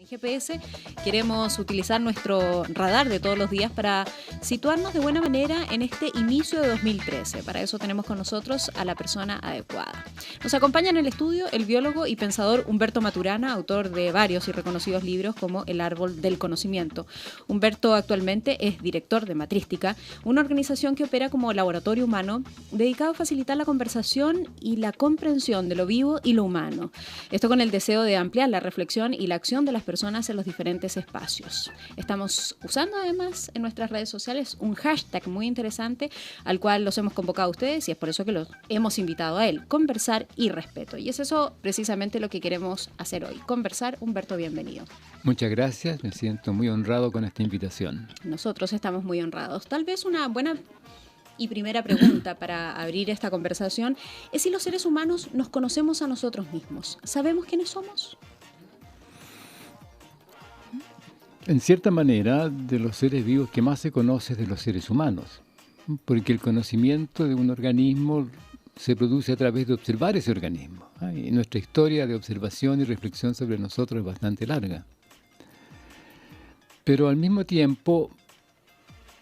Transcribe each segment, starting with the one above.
En GPS queremos utilizar nuestro radar de todos los días para situarnos de buena manera en este inicio de 2013. Para eso tenemos con nosotros a la persona adecuada. Nos acompaña en el estudio el biólogo y pensador Humberto Maturana, autor de varios y reconocidos libros como El árbol del conocimiento. Humberto actualmente es director de Matrística, una organización que opera como laboratorio humano dedicado a facilitar la conversación y la comprensión de lo vivo y lo humano. Esto con el deseo de ampliar la reflexión y la acción de las personas en los diferentes espacios. Estamos usando además en nuestras redes sociales un hashtag muy interesante al cual los hemos convocado a ustedes y es por eso que los hemos invitado a él, conversar y respeto. Y es eso precisamente lo que queremos hacer hoy, conversar. Humberto, bienvenido. Muchas gracias, me siento muy honrado con esta invitación. Nosotros estamos muy honrados. Tal vez una buena y primera pregunta para abrir esta conversación es si los seres humanos nos conocemos a nosotros mismos. ¿Sabemos quiénes somos? En cierta manera, de los seres vivos que más se conoce es de los seres humanos, porque el conocimiento de un organismo se produce a través de observar ese organismo. Y nuestra historia de observación y reflexión sobre nosotros es bastante larga. Pero al mismo tiempo,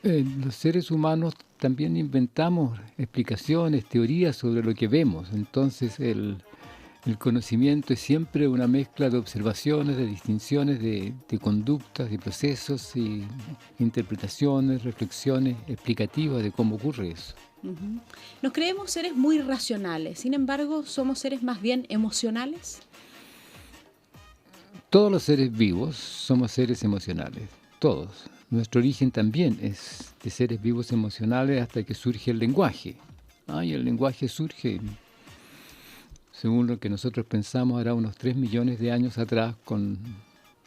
los seres humanos también inventamos explicaciones, teorías sobre lo que vemos. Entonces el conocimiento es siempre una mezcla de observaciones, de distinciones, de conductas, de procesos y interpretaciones, reflexiones explicativas de cómo ocurre eso. Uh-huh. Nos creemos seres muy racionales, sin embargo, ¿somos seres más bien emocionales? Todos los seres vivos somos seres emocionales, todos. Nuestro origen también es de seres vivos emocionales hasta que surge el lenguaje. Y el lenguaje surge, según lo que nosotros pensamos, hará unos 3 millones de años atrás con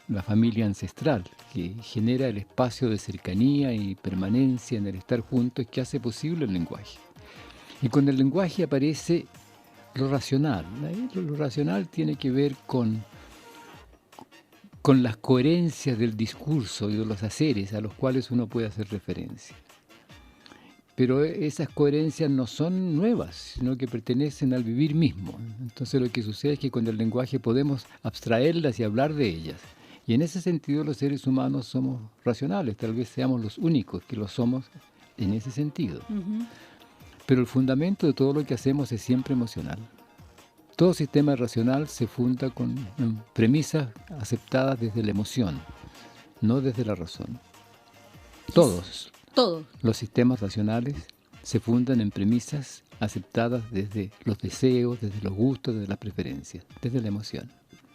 la familia ancestral, que genera el espacio de cercanía y permanencia en el estar juntos que hace posible el lenguaje. Y con el lenguaje aparece lo racional. Lo racional tiene que ver con las coherencias del discurso y de los haceres a los cuales uno puede hacer referencia. Pero esas coherencias no son nuevas, sino que pertenecen al vivir mismo. Entonces lo que sucede es que con el lenguaje podemos abstraerlas y hablar de ellas. Y en ese sentido los seres humanos somos racionales, tal vez seamos los únicos que lo somos en ese sentido. Uh-huh. Pero el fundamento de todo lo que hacemos es siempre emocional. Todo sistema racional se funda con premisas aceptadas desde la emoción, no desde la razón. Todos los sistemas racionales se fundan en premisas aceptadas desde los deseos, desde los gustos, desde las preferencias, desde la emoción.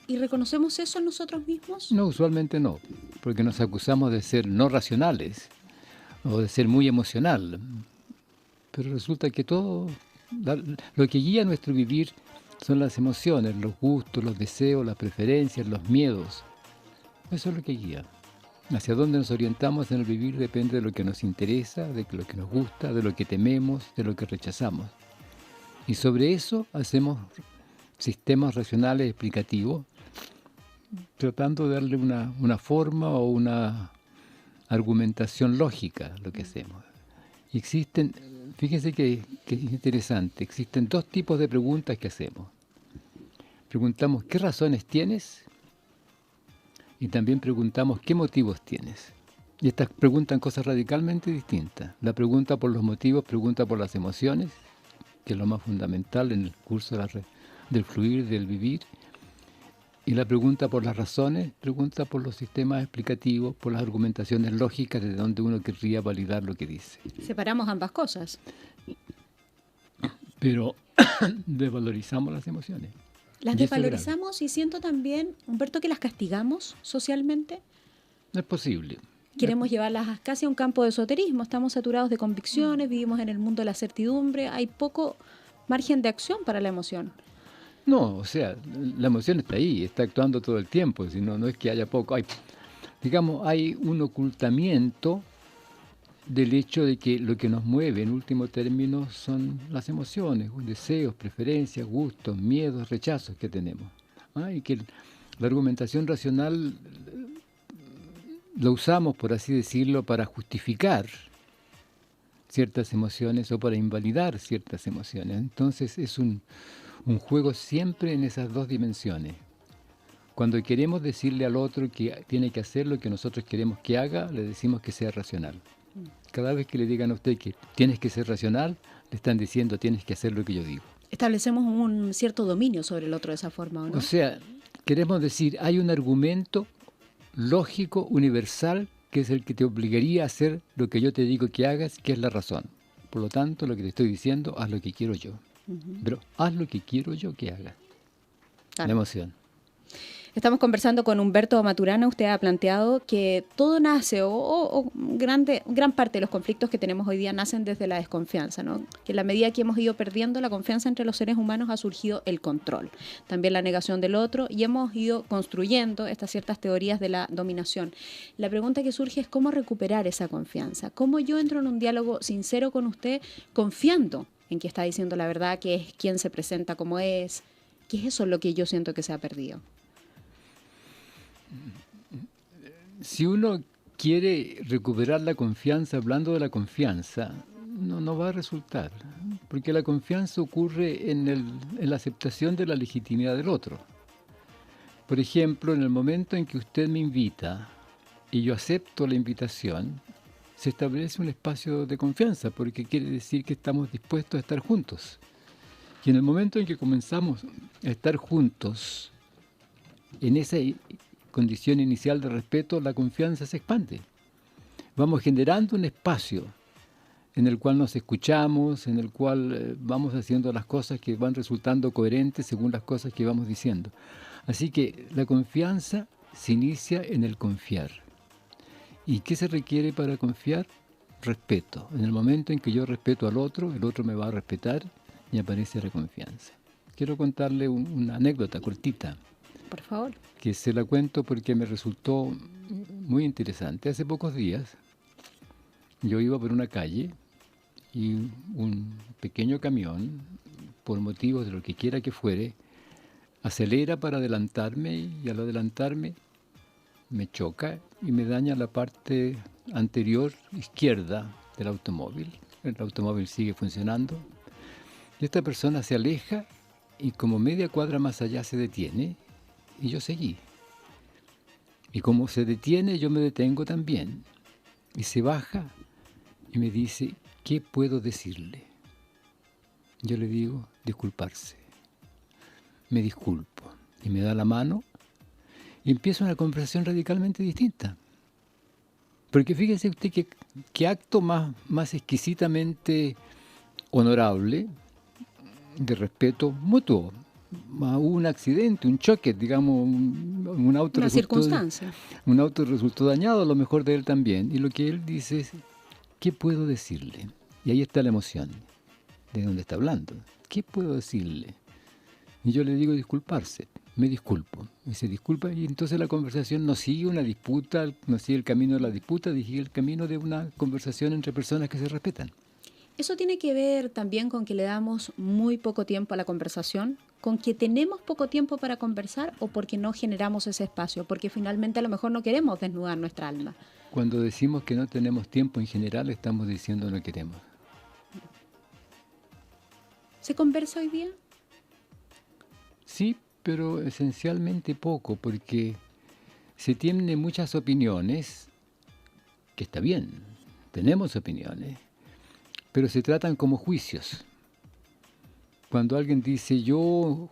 ¿Y reconocemos eso en nosotros mismos? No, usualmente no, porque nos acusamos de ser no racionales o de ser muy emocional. Pero resulta que todo, lo que guía nuestro vivir son las emociones, los gustos, los deseos, las preferencias, los miedos. Eso es lo que guía. Hacia dónde nos orientamos en el vivir depende de lo que nos interesa, de lo que nos gusta, de lo que tememos, de lo que rechazamos. Y sobre eso hacemos sistemas racionales explicativos, tratando de darle una forma o una argumentación lógica a lo que hacemos. Y existen, fíjense que es interesante, existen dos tipos de preguntas que hacemos. Preguntamos, ¿qué razones tienes? Y también preguntamos, ¿qué motivos tienes? Y estas preguntan cosas radicalmente distintas. La pregunta por los motivos pregunta por las emociones, que es lo más fundamental en el curso del fluir, del vivir. Y la pregunta por las razones pregunta por los sistemas explicativos, por las argumentaciones lógicas de donde uno querría validar lo que dice. Separamos ambas cosas. Pero desvalorizamos las emociones. Las desvalorizamos y siento también, Humberto, que las castigamos socialmente. No es posible. Queremos llevarlas casi a un campo de esoterismo. Estamos saturados de convicciones, vivimos en el mundo de la certidumbre, hay poco margen de acción para la emoción. No, o sea, la emoción está ahí, está actuando todo el tiempo, sino no es que haya poco. Hay un ocultamiento del hecho de que lo que nos mueve, en último término, son las emociones, deseos, preferencias, gustos, miedos, rechazos que tenemos. Y que la argumentación racional la usamos, por así decirlo, para justificar ciertas emociones o para invalidar ciertas emociones. Entonces es un juego siempre en esas dos dimensiones. Cuando queremos decirle al otro que tiene que hacer lo que nosotros queremos que haga, le decimos que sea racional. Cada vez que le digan a usted que tienes que ser racional, le están diciendo tienes que hacer lo que yo digo. Establecemos un cierto dominio sobre el otro de esa forma, ¿o no? O sea, queremos decir, hay un argumento lógico, universal, que es el que te obligaría a hacer lo que yo te digo que hagas, que es la razón. Por lo tanto, lo que te estoy diciendo, haz lo que quiero yo. Pero haz lo que quiero yo que hagas. Claro. La emoción. Estamos conversando con Humberto Maturana. Usted ha planteado que todo nace, o gran parte de los conflictos que tenemos hoy día nacen desde la desconfianza, ¿no? Que en la medida que hemos ido perdiendo la confianza entre los seres humanos ha surgido el control, también la negación del otro, y hemos ido construyendo estas ciertas teorías de la dominación. La pregunta que surge es cómo recuperar esa confianza. ¿Cómo yo entro en un diálogo sincero con usted confiando en que está diciendo la verdad, que es quien se presenta como es? ¿Qué es eso lo que yo siento que se ha perdido? Si uno quiere recuperar la confianza, hablando de la confianza, no va a resultar, porque la confianza ocurre en la aceptación de la legitimidad del otro. Por ejemplo, en el momento en que usted me invita y yo acepto la invitación, se establece un espacio de confianza, porque quiere decir que estamos dispuestos a estar juntos. Y en el momento en que comenzamos a estar juntos, en esa condición inicial de respeto, la confianza se expande. Vamos generando un espacio en el cual nos escuchamos, en el cual vamos haciendo las cosas que van resultando coherentes según las cosas que vamos diciendo. Así que la confianza se inicia en el confiar. ¿Y qué se requiere para confiar? Respeto. En el momento en que yo respeto al otro, el otro me va a respetar y aparece la confianza. Quiero contarle una anécdota cortita. Por favor. Que se la cuento porque me resultó muy interesante. Hace pocos días yo iba por una calle y un pequeño camión, por motivos de lo que quiera que fuere, acelera para adelantarme y al adelantarme me choca y me daña la parte anterior izquierda del automóvil. El automóvil sigue funcionando y esta persona se aleja y como media cuadra más allá se detiene. Y yo seguí. Y como se detiene, yo me detengo también. Y se baja y me dice, ¿qué puedo decirle? Yo le digo, disculparse. Me disculpo. Y me da la mano y empieza una conversación radicalmente distinta. Porque fíjese usted qué acto más exquisitamente honorable, de respeto mutuo. Hubo un accidente, un choque, digamos, un auto una circunstancia. Un auto resultó dañado, a lo mejor de él también. Y lo que él dice es, ¿qué puedo decirle? Y ahí está la emoción, de donde está hablando. ¿Qué puedo decirle? Y yo le digo disculparse, me disculpo. Y se disculpa y entonces la conversación no sigue una disputa, no sigue el camino de la disputa, sigue el camino de una conversación entre personas que se respetan. ¿Eso tiene que ver también con que le damos muy poco tiempo a la conversación? ¿Con que tenemos poco tiempo para conversar o porque no generamos ese espacio? Porque finalmente a lo mejor no queremos desnudar nuestra alma. Cuando decimos que no tenemos tiempo en general, estamos diciendo no queremos. ¿Se conversa hoy día? Sí, pero esencialmente poco, porque se tienen muchas opiniones, que está bien, tenemos opiniones, pero se tratan como juicios. Cuando alguien dice, yo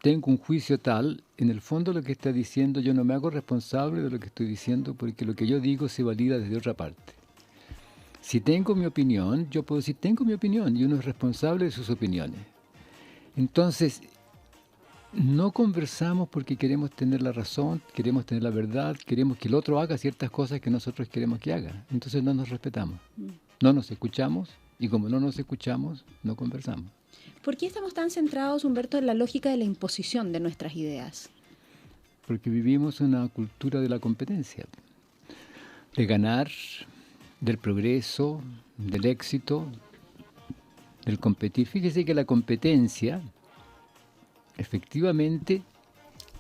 tengo un juicio tal, en el fondo lo que está diciendo, yo no me hago responsable de lo que estoy diciendo, porque lo que yo digo se valida desde otra parte. Si tengo mi opinión, yo puedo decir, tengo mi opinión, y uno es responsable de sus opiniones. Entonces, no conversamos porque queremos tener la razón, queremos tener la verdad, queremos que el otro haga ciertas cosas que nosotros queremos que haga. Entonces no nos respetamos, no nos escuchamos, y como no nos escuchamos, no conversamos. ¿Por qué estamos tan centrados, Humberto, en la lógica de la imposición de nuestras ideas? Porque vivimos una cultura de la competencia, de ganar, del progreso, del éxito, del competir. Fíjese que la competencia efectivamente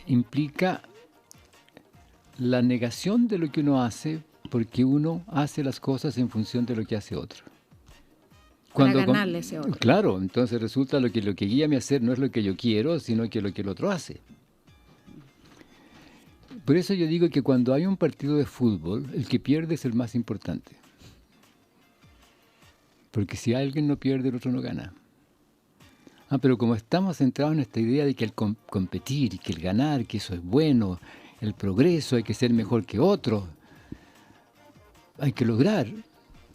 implica la negación de lo que uno hace, porque uno hace las cosas en función de lo que hace otro. Para ganarle ese otro. Claro, entonces resulta lo que guía a hacer no es lo que yo quiero, sino que lo que el otro hace. Por eso yo digo que cuando hay un partido de fútbol, el que pierde es el más importante. Porque si alguien no pierde, el otro no gana. Pero como estamos centrados en esta idea de que el competir y que el ganar, que eso es bueno, el progreso, hay que ser mejor que otros, hay que lograr.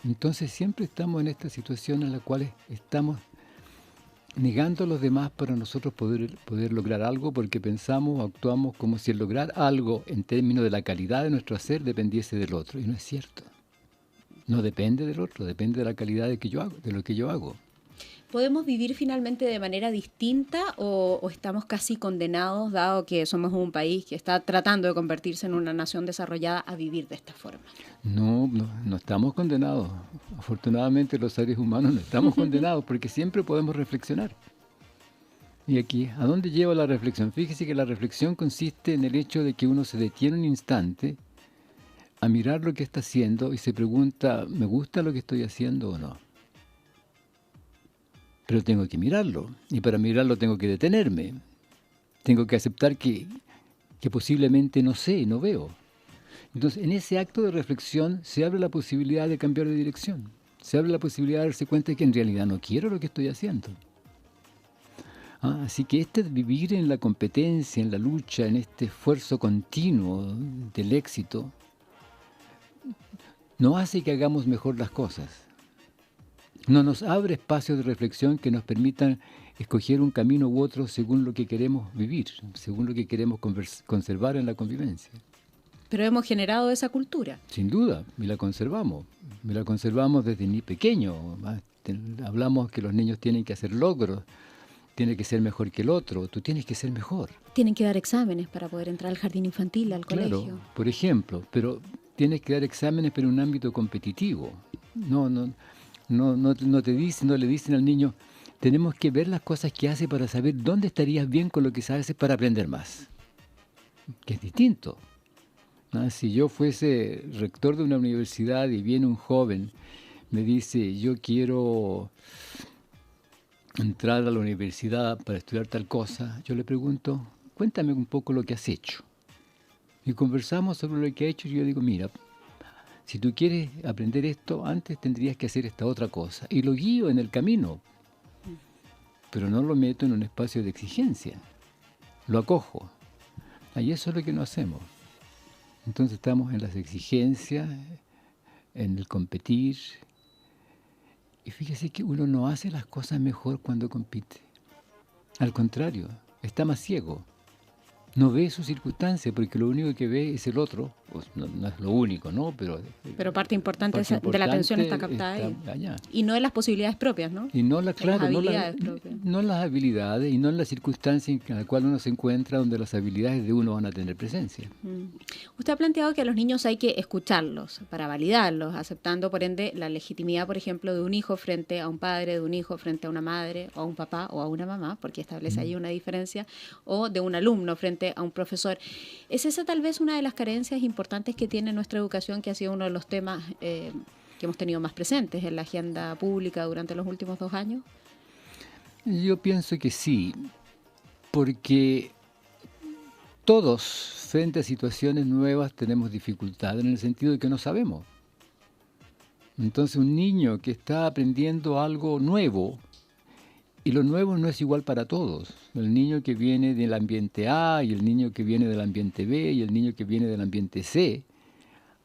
Entonces siempre estamos en esta situación en la cual estamos negando a los demás para nosotros poder lograr algo, porque pensamos o actuamos como si el lograr algo en términos de la calidad de nuestro hacer dependiese del otro. Y no es cierto. No depende del otro, depende de la calidad de lo que yo hago. ¿Podemos vivir finalmente de manera distinta o estamos casi condenados, dado que somos un país que está tratando de convertirse en una nación desarrollada, a vivir de esta forma? No estamos condenados. Afortunadamente los seres humanos no estamos condenados porque siempre podemos reflexionar. Y aquí, ¿a dónde lleva la reflexión? Fíjese que la reflexión consiste en el hecho de que uno se detiene un instante a mirar lo que está haciendo y se pregunta, ¿me gusta lo que estoy haciendo o no? Pero tengo que mirarlo, y para mirarlo tengo que detenerme. Tengo que aceptar que posiblemente no sé, no veo. Entonces, en ese acto de reflexión se abre la posibilidad de cambiar de dirección. Se abre la posibilidad de darse cuenta de que en realidad no quiero lo que estoy haciendo. Así que vivir en la competencia, en la lucha, en este esfuerzo continuo del éxito, no hace que hagamos mejor las cosas. No nos abre espacios de reflexión que nos permitan escoger un camino u otro según lo que queremos vivir, según lo que queremos conservar en la convivencia. Pero hemos generado esa cultura. Sin duda, y la conservamos. Y la conservamos desde ni pequeño. Hablamos que los niños tienen que hacer logros, tienen que ser mejor que el otro, tú tienes que ser mejor. Tienen que dar exámenes para poder entrar al jardín infantil, al colegio. Claro, por ejemplo, pero tienes que dar exámenes pero en un ámbito competitivo. No le dicen al niño, tenemos que ver las cosas que hace para saber dónde estarías bien con lo que sabes para aprender más. Que es distinto. Si yo fuese rector de una universidad y viene un joven, me dice, yo quiero entrar a la universidad para estudiar tal cosa, yo le pregunto, cuéntame un poco lo que has hecho. Y conversamos sobre lo que ha hecho y yo digo, mira, si tú quieres aprender esto, antes tendrías que hacer esta otra cosa. Y lo guío en el camino, pero no lo meto en un espacio de exigencia. Lo acojo. Y eso es lo que no hacemos. Entonces estamos en las exigencias, en el competir. Y fíjese que uno no hace las cosas mejor cuando compite. Al contrario, está más ciego. No ve su circunstancia porque lo único que ve es el otro. Pues no es lo único, ¿no? Pero parte importante de la atención está captada ahí. Allá. Y no en las posibilidades propias, ¿no? Y no, las habilidades propias. No en las habilidades y no en la circunstancia en la cual uno se encuentra donde las habilidades de uno van a tener presencia. Usted ha planteado que a los niños hay que escucharlos para validarlos, aceptando por ende la legitimidad, por ejemplo, de un hijo frente a un padre, de un hijo frente a una madre, o a un papá o a una mamá, porque establece ahí una diferencia, o de un alumno frente a un profesor. ¿Es esa tal vez una de las carencias importantes que tiene nuestra educación, que ha sido uno de los temas que hemos tenido más presentes en la agenda pública durante los últimos 2 años? Yo pienso que sí, porque todos frente a situaciones nuevas tenemos dificultad en el sentido de que no sabemos. Entonces un niño que está aprendiendo algo nuevo, y lo nuevo no es igual para todos. El niño que viene del ambiente A y el niño que viene del ambiente B y el niño que viene del ambiente C.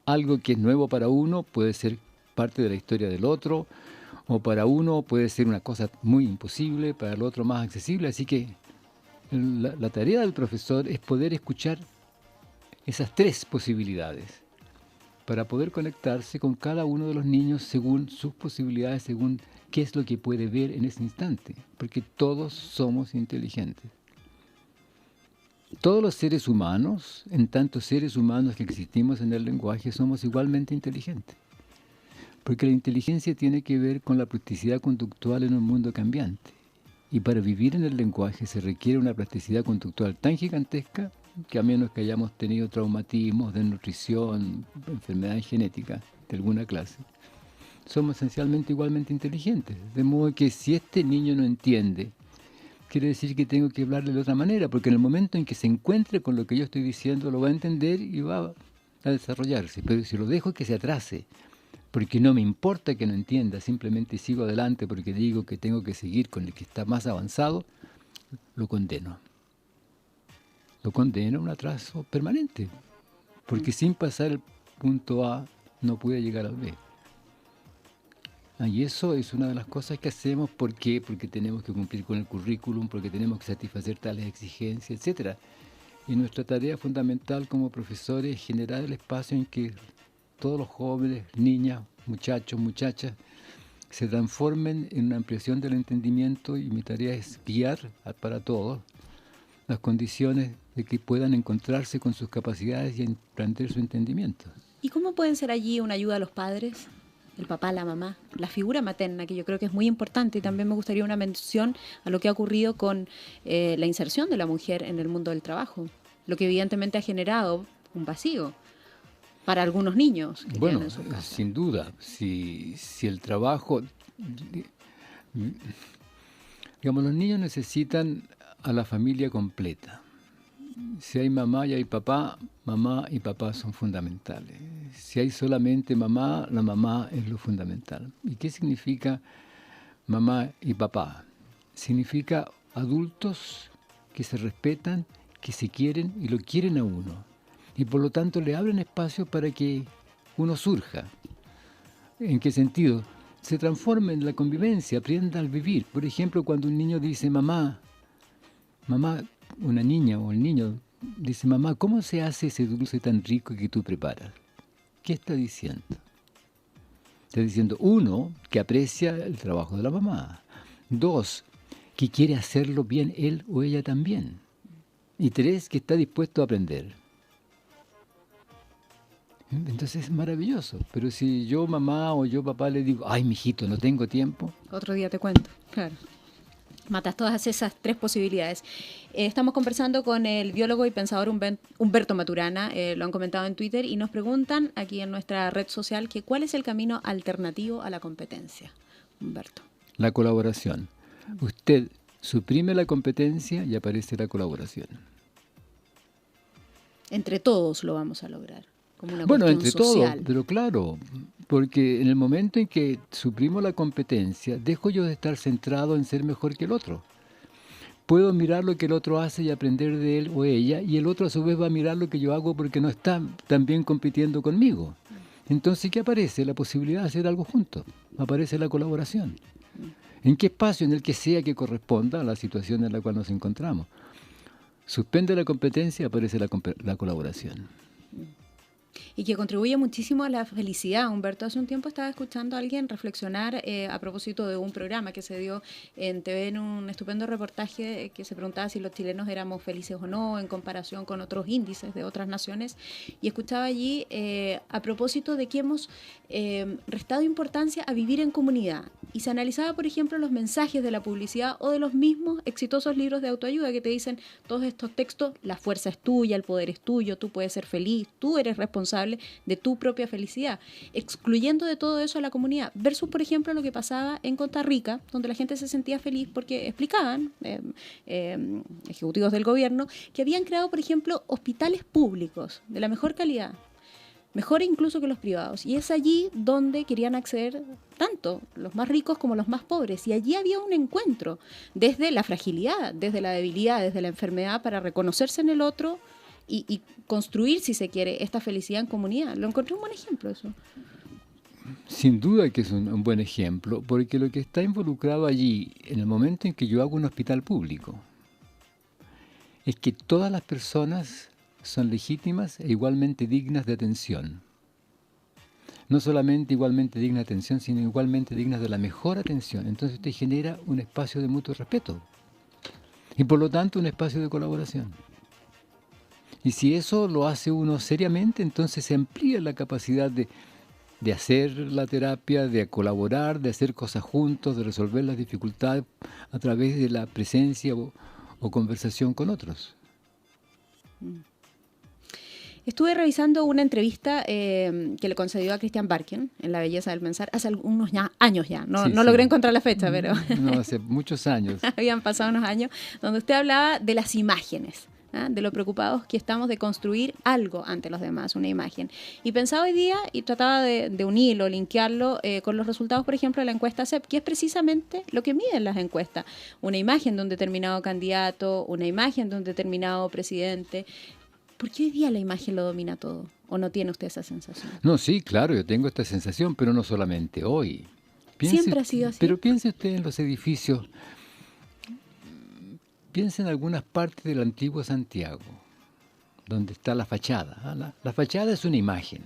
Algo que es nuevo para uno puede ser parte de la historia del otro, o para uno puede ser una cosa muy imposible, para el otro más accesible. Así que la tarea del profesor es poder escuchar esas 3 posibilidades para poder conectarse con cada uno de los niños según sus posibilidades, según qué es lo que puede ver en ese instante, porque todos somos inteligentes. Todos los seres humanos, en tanto seres humanos que existimos en el lenguaje, somos igualmente inteligentes, porque la inteligencia tiene que ver con la plasticidad conductual en un mundo cambiante, y para vivir en el lenguaje se requiere una plasticidad conductual tan gigantesca que a menos que hayamos tenido traumatismos, desnutrición, enfermedades genéticas de alguna clase, somos esencialmente igualmente inteligentes. De modo que si este niño no entiende quiere decir que tengo que hablarle de otra manera, porque en el momento en que se encuentre con lo que yo estoy diciendo, lo va a entender y va a desarrollarse. Pero si lo dejo que se atrase, porque no me importa que no entienda, simplemente sigo adelante porque digo que tengo que seguir con el que está más avanzado, lo condeno. Lo condeno a un atraso permanente, porque sin pasar el punto A no pude llegar al B. Y eso es una de las cosas que hacemos. ¿Por qué? Porque tenemos que cumplir con el currículum, porque tenemos que satisfacer tales exigencias, etcétera. Y nuestra tarea fundamental como profesores es generar el espacio en que todos los jóvenes, niñas, muchachos, muchachas, se transformen en una ampliación del entendimiento, y mi tarea es guiar para todos las condiciones de que puedan encontrarse con sus capacidades y emprender su entendimiento. ¿Y cómo pueden ser allí una ayuda a los padres? El papá, la mamá, la figura materna, que yo creo que es muy importante, y también me gustaría una mención a lo que ha ocurrido con la inserción de la mujer en el mundo del trabajo, lo que evidentemente ha generado un vacío para algunos niños que tienen en su casa. Sin duda, si el trabajo, digamos, los niños necesitan a la familia completa. Si hay mamá y hay papá, mamá y papá son fundamentales. Si hay solamente mamá, la mamá es lo fundamental. ¿Y qué significa mamá y papá? Significa adultos que se respetan, que se quieren y lo quieren a uno. Y por lo tanto le abren espacio para que uno surja. ¿En qué sentido? Se transforma en la convivencia, aprenda al vivir. Por ejemplo, cuando un niño dice, mamá, una niña o el niño dice, mamá, ¿cómo se hace ese dulce tan rico que tú preparas? ¿Qué está diciendo? Está diciendo, uno, que aprecia el trabajo de la mamá. Dos, que quiere hacerlo bien él o ella también. Y tres, que está dispuesto a aprender. Entonces es maravilloso. Pero si yo mamá o yo papá le digo, ay, mijito, no tengo tiempo. Otro día te cuento, claro. Matas todas esas tres posibilidades. Estamos conversando con el biólogo y pensador Humberto Maturana, lo han comentado en Twitter, y nos preguntan aquí en nuestra red social que cuál es el camino alternativo a la competencia. Humberto. La colaboración. Usted suprime la competencia y aparece la colaboración. Entre todos lo vamos a lograr. Como una bueno, entre social. todos, pero claro, porque en el momento en que suprimo la competencia, dejo yo de estar centrado en ser mejor que el otro. Puedo mirar lo que el otro hace y aprender de él o ella, y el otro a su vez va a mirar lo que yo hago porque no está también compitiendo conmigo. Entonces, ¿qué aparece? La posibilidad de hacer algo juntos. Aparece la colaboración. ¿En qué espacio? En el que sea que corresponda a la situación en la cual nos encontramos. Suspende la competencia, aparece la colaboración. Y que contribuye muchísimo a la felicidad. Humberto, hace un tiempo estaba escuchando a alguien reflexionar a propósito de un programa que se dio en TV, en un estupendo reportaje que se preguntaba si los chilenos éramos felices o no en comparación con otros índices de otras naciones. Y escuchaba allí a propósito de que hemos restado importancia a vivir en comunidad. Y se analizaba, por ejemplo, los mensajes de la publicidad o de los mismos exitosos libros de autoayuda que te dicen todos estos textos: la fuerza es tuya, el poder es tuyo, tú puedes ser feliz, tú eres responsable de tu propia felicidad, excluyendo de todo eso a la comunidad, versus, por ejemplo, lo que pasaba en Costa Rica, donde la gente se sentía feliz porque explicaban ejecutivos del gobierno que habían creado, por ejemplo, hospitales públicos de la mejor calidad, mejor incluso que los privados, y es allí donde querían acceder tanto los más ricos como los más pobres, y allí había un encuentro desde la fragilidad, desde la debilidad, desde la enfermedad, para reconocerse en el otro y construir, si se quiere, esta felicidad en comunidad. Lo encontré un buen ejemplo eso. Sin duda que es un buen ejemplo, porque lo que está involucrado allí, en el momento en que yo hago un hospital público, es que todas las personas son legítimas e igualmente dignas de atención. No solamente igualmente dignas de atención, sino igualmente dignas de la mejor atención. Entonces usted genera un espacio de mutuo respeto y por lo tanto un espacio de colaboración. Y si eso lo hace uno seriamente, entonces se amplía la capacidad de hacer la terapia, de colaborar, de hacer cosas juntos, de resolver las dificultades a través de la presencia o conversación con otros. Estuve revisando una entrevista que le concedió a Christian Barken en La belleza del pensar hace unos años ya. No, Sí, no sí. logré encontrar la fecha, pero No, hace muchos años. habían pasado unos años, donde usted hablaba de las imágenes. ¿Ah? De lo preocupados que estamos de construir algo ante los demás, una imagen. Y pensaba hoy día y trataba de unirlo, linkearlo con los resultados, por ejemplo, de la encuesta CEP, que es precisamente lo que miden las encuestas. Una imagen de un determinado candidato, una imagen de un determinado presidente. ¿Por qué hoy día la imagen lo domina todo? ¿O no tiene usted esa sensación? No, sí, claro, yo tengo esta sensación, pero no solamente hoy. ¿Siempre ha sido así? Pero piense usted en los edificios. Piense en algunas partes del antiguo Santiago, donde está la fachada. ¿Ah? La fachada es una imagen.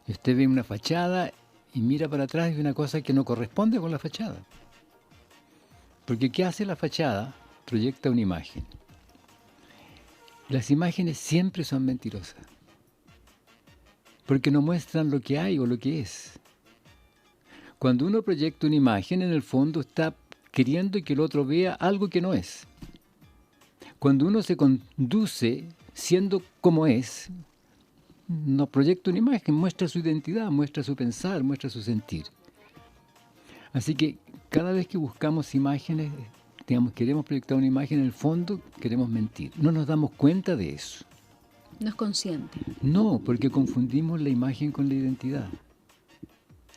Y usted ve una fachada y mira para atrás y ve una cosa que no corresponde con la fachada. Porque ¿qué hace la fachada? Proyecta una imagen. Las imágenes siempre son mentirosas. Porque no muestran lo que hay o lo que es. Cuando uno proyecta una imagen, en el fondo está queriendo que el otro vea algo que no es. Cuando uno se conduce siendo como es, no proyecta una imagen, muestra su identidad, muestra su pensar, muestra su sentir. Así que cada vez que buscamos imágenes, digamos, queremos proyectar una imagen, en el fondo queremos mentir. No nos damos cuenta de eso. No es consciente. No, porque confundimos la imagen con la identidad.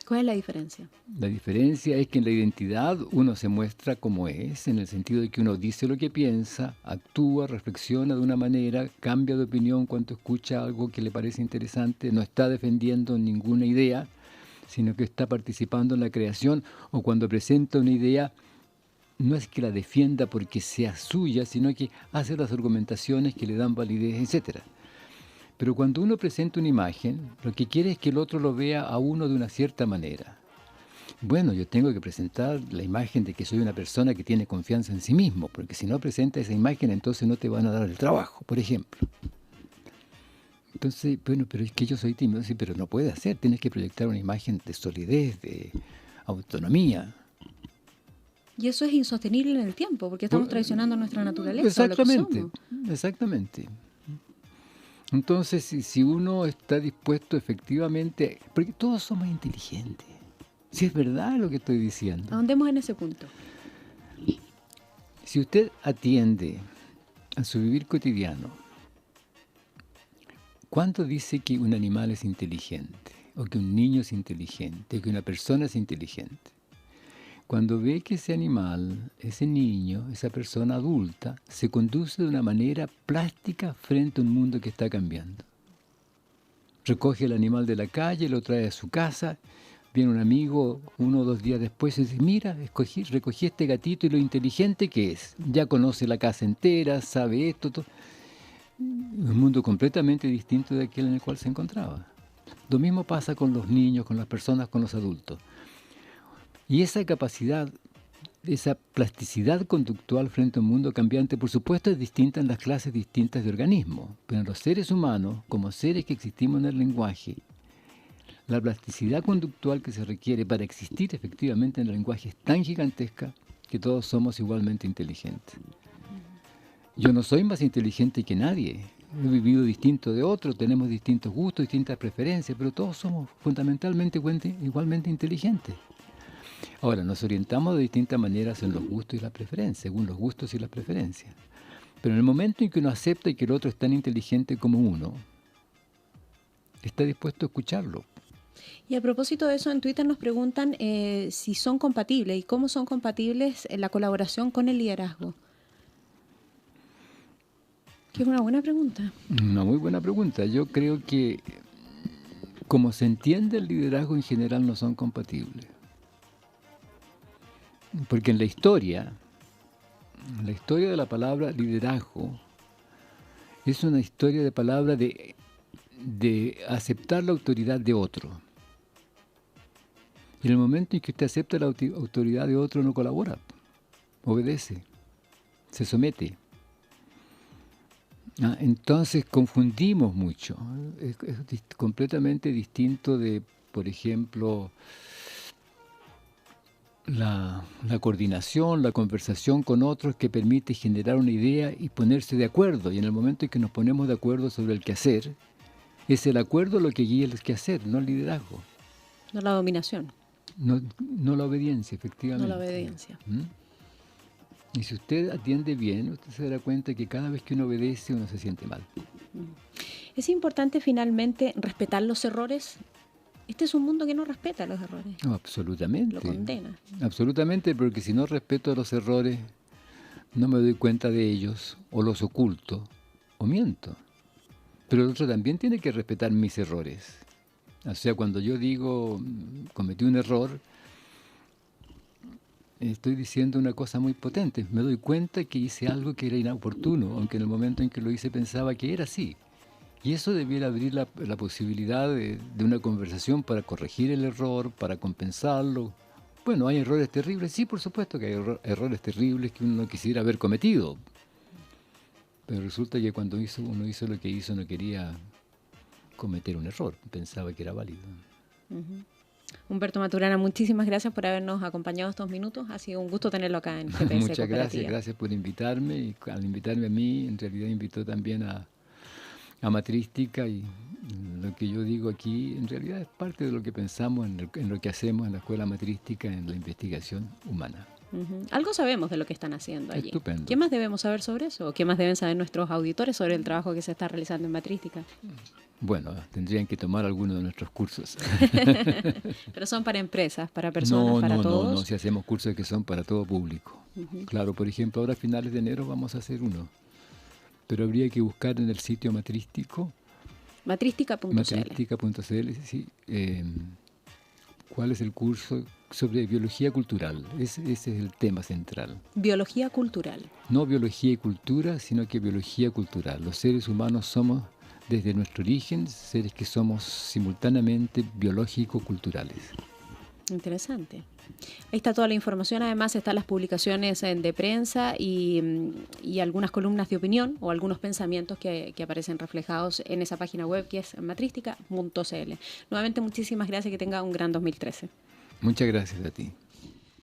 ¿Cuál es la diferencia? La diferencia es que en la identidad uno se muestra como es, en el sentido de que uno dice lo que piensa, actúa, reflexiona de una manera, cambia de opinión cuando escucha algo que le parece interesante, no está defendiendo ninguna idea, sino que está participando en la creación, o cuando presenta una idea, no es que la defienda porque sea suya, sino que hace las argumentaciones que le dan validez, etcétera. Pero cuando uno presenta una imagen, lo que quiere es que el otro lo vea a uno de una cierta manera. Bueno, yo tengo que presentar la imagen de que soy una persona que tiene confianza en sí mismo, porque si no presenta esa imagen, entonces no te van a dar el trabajo, por ejemplo. Entonces, bueno, pero es que yo soy tímido, sí, pero no puede hacer, tienes que proyectar una imagen de solidez, de autonomía. Y eso es insostenible en el tiempo, porque estamos traicionando nuestra naturaleza. Exactamente, Lo que somos. exactamente. Entonces, si uno está dispuesto efectivamente, porque todos somos inteligentes, si es verdad lo que estoy diciendo. Ahondemos en ese punto. Si usted atiende a su vivir cotidiano, ¿cuánto dice que un animal es inteligente? O que un niño es inteligente, o que una persona es inteligente. Cuando ve que ese animal, ese niño, esa persona adulta, se conduce de una manera plástica frente a un mundo que está cambiando. Recoge el animal de la calle, lo trae a su casa, viene un amigo 1 o 2 días después y dice, mira, recogí este gatito y lo inteligente que es. Ya conoce la casa entera, sabe esto, todo. Un mundo completamente distinto de aquel en el cual se encontraba. Lo mismo pasa con los niños, con las personas, con los adultos. Y esa capacidad, esa plasticidad conductual frente a un mundo cambiante, por supuesto, es distinta en las clases distintas de organismos. Pero en los seres humanos, como seres que existimos en el lenguaje, la plasticidad conductual que se requiere para existir efectivamente en el lenguaje es tan gigantesca que todos somos igualmente inteligentes. Yo no soy más inteligente que nadie. He vivido distinto de otros, tenemos distintos gustos, distintas preferencias, pero todos somos fundamentalmente igualmente inteligentes. Ahora, nos orientamos de distintas maneras en los gustos y las preferencias, según los gustos y las preferencias. Pero en el momento en que uno acepta que el otro es tan inteligente como uno, está dispuesto a escucharlo. Y a propósito de eso, en Twitter nos preguntan si son compatibles y cómo son compatibles la colaboración con el liderazgo. Que es una buena pregunta. Una muy buena pregunta. Yo creo que, como se entiende el liderazgo en general, no son compatibles. Porque en la historia de la palabra liderazgo es una historia de palabra de aceptar la autoridad de otro. Y en el momento en que usted acepta la autoridad de otro, no colabora, obedece, se somete. Entonces confundimos mucho. Es completamente distinto de, por ejemplo, la coordinación, la conversación con otros que permite generar una idea y ponerse de acuerdo. Y en el momento en que nos ponemos de acuerdo sobre el quehacer, es el acuerdo lo que guía el quehacer, no el liderazgo. No la dominación. No la obediencia, No efectivamente. la obediencia. Y si usted atiende bien, usted se dará cuenta que cada vez que uno obedece, uno se siente mal. Es importante finalmente respetar los errores. Este es un mundo que no respeta los errores. No, absolutamente. Lo condena. Absolutamente, porque si no respeto los errores, no me doy cuenta de ellos, o los oculto, o miento. Pero el otro también tiene que respetar mis errores. O sea, cuando yo digo, cometí un error, estoy diciendo una cosa muy potente. Me doy cuenta que hice algo que era inoportuno, aunque en el momento en que lo hice pensaba que era así. Y eso debiera abrir la posibilidad de una conversación para corregir el error, para compensarlo. Bueno, ¿hay errores terribles? Sí, por supuesto que hay errores terribles que uno no quisiera haber cometido. Pero resulta que cuando uno hizo lo que hizo, no quería cometer un error, pensaba que era válido. Humberto Maturana, muchísimas gracias por habernos acompañado estos minutos. Ha sido un gusto tenerlo acá en GPS Muchas gracias por invitarme. Y al invitarme a mí, en realidad invitó también a Matrística, y lo que yo digo aquí en realidad es parte de lo que pensamos en lo que hacemos en la Escuela Matrística en la investigación humana. Algo sabemos de lo que están haciendo allí. Estupendo. ¿Qué más debemos saber sobre eso? ¿Qué más deben saber nuestros auditores sobre el trabajo que se está realizando en Matrística? Bueno, tendrían que tomar alguno de nuestros cursos. Pero son para empresas, para personas, para todos. No, si hacemos cursos que son para todo público. Claro, por ejemplo, ahora a finales de enero vamos a hacer uno. Pero habría que buscar en el sitio matrístico. Matrística.cl. Matrística.cl, sí. ¿Cuál es el curso sobre biología cultural? Ese es el tema central. Biología cultural. No biología y cultura, sino que biología cultural. Los seres humanos somos, desde nuestro origen, seres que somos simultáneamente biológico-culturales. Interesante. Ahí está toda la información. Además están las publicaciones de prensa y algunas columnas de opinión o algunos pensamientos que aparecen reflejados en esa página web que es matrística.cl. Nuevamente muchísimas gracias, que tenga un gran 2013. Muchas gracias a ti.